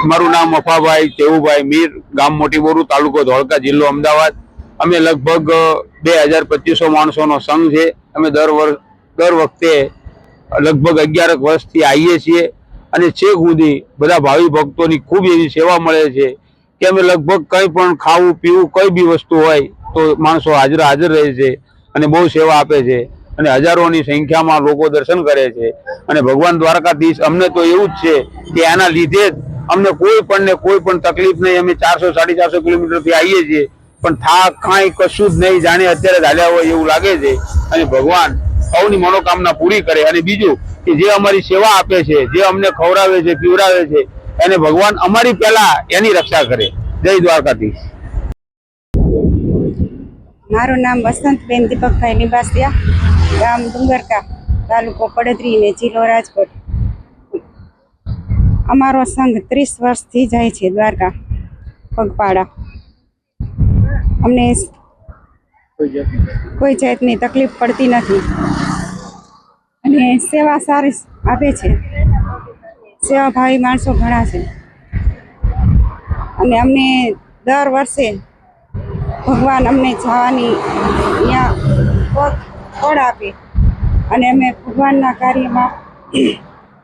મારું નામ અફાભાઈ ચેવુભાઈ મીર, ગામ મોટી બોરુ, તાલુકો ધોળકા, જિલ્લો અમદાવાદ। અમે લગભગ 2200 માણસોનો સંઘ છે। અમે દર વખતે લગભગ 11 વર્ષથી આવીએ છીએ અને છેક સુધી બધા ભાવિ ભક્તોની ખૂબ એવી સેવા મળે છે કે અમે લગભગ કંઈ પણ ખાવું પીવું કઈ બી વસ્તુ હોય તો માણસો હાજર રહે છે અને બહુ સેવા આપે છે અને હજારોની સંખ્યામાં લોકો દર્શન કરે છે। અને ભગવાન દ્વારકાધીશ અમને તો એવું જ છે કે આના લીધે જ અમને કોઈ પણ તકલીફ નહીં। અમે 400 450 કિલોમીટરથી આવીએ છીએ પણ થાક કાંઈ કશું જ નહીં, જાણે અત્યારે ચાલ્યા હોય એવું લાગે છે। અને ભગવાન સૌની મનોકામના પૂરી કરે। અને બીજું કે જે અમારી સેવા આપે છે, જે અમને ખવડાવે છે પીવડાવે છે, એને ભગવાન અમારી પહેલા એની રક્ષા કરે। જય દ્વારકાધીશ। મારું નામ વસંતબેન દીપકભાઈ લીંબાસિયા, ગામ ડુંગરકા, તાલુકો પડદરી ને જિલ્લો રાજકોટ। અમારો સંઘ 30 વર્ષથી જાય છે દ્વારકા પગપાળા। અમને કોઈ જાતની તકલીફ પડતી નથી અને સેવા સારી આપે છે। સેવાભાવી માણસો ઘણા છે અને અમને દર વર્ષે ભગવાન અમને જવાની ત્યાં ફળ આપે અને અમે ભગવાનના કાર્યમાં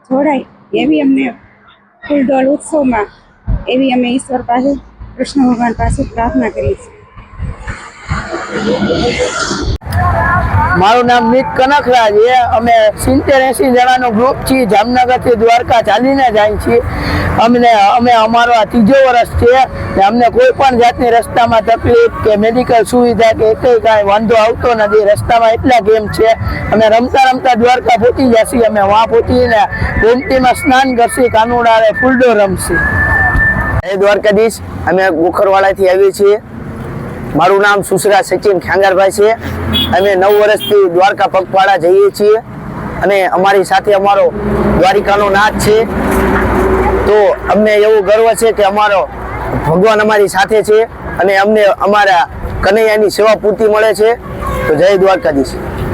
જોડાય એવી અમને ફૂલડોલ ઉત્સવમાં એવી અમે ઈશ્વર પાસે, કૃષ્ણ ભગવાન પાસે પ્રાર્થના કરીએ છીએ। મારું નામ મિત કનકરાજ છે। અમે 70-80 જણાનો ગ્રુપ છીએ, જામનગરથી દ્વારકા ચાલીને જાય છીએ। અમે અમારો આ 3જો વર્ષ છે ને અમને કોઈ પણ જાતની રસ્તામાં તકલીફ કે મેડિકલ સુવિધા કે કાંઈ વાંધો આવતો નથી। રસ્તામાં એટલા કેમ છે, અમે રમતા દ્વારકા પહોંચી જઈએ। અમે વहाँ પહોંચીને ગોમતીમાં સ્નાન કરશી, કાનુડારે ફૂલડો રમશી। જય દ્વારકાધીશ। અમે ગોખરવાડાથી આવીએ છીએ। મારું નામ સુસરા સચિન ખાંગારભાઈ છે। અમે 9 વર્ષથી દ્વારકા પગપાળા જઈએ છીએ અને અમારી સાથે અમારો દ્વારિકાનો નાથ છે। તો અમને એવું ગર્વ છે કે અમારો ભગવાન અમારી સાથે છે અને અમને અમારા કનૈયાની સેવા પૂરતી મળે છે। તો જય દ્વારકાધીશ।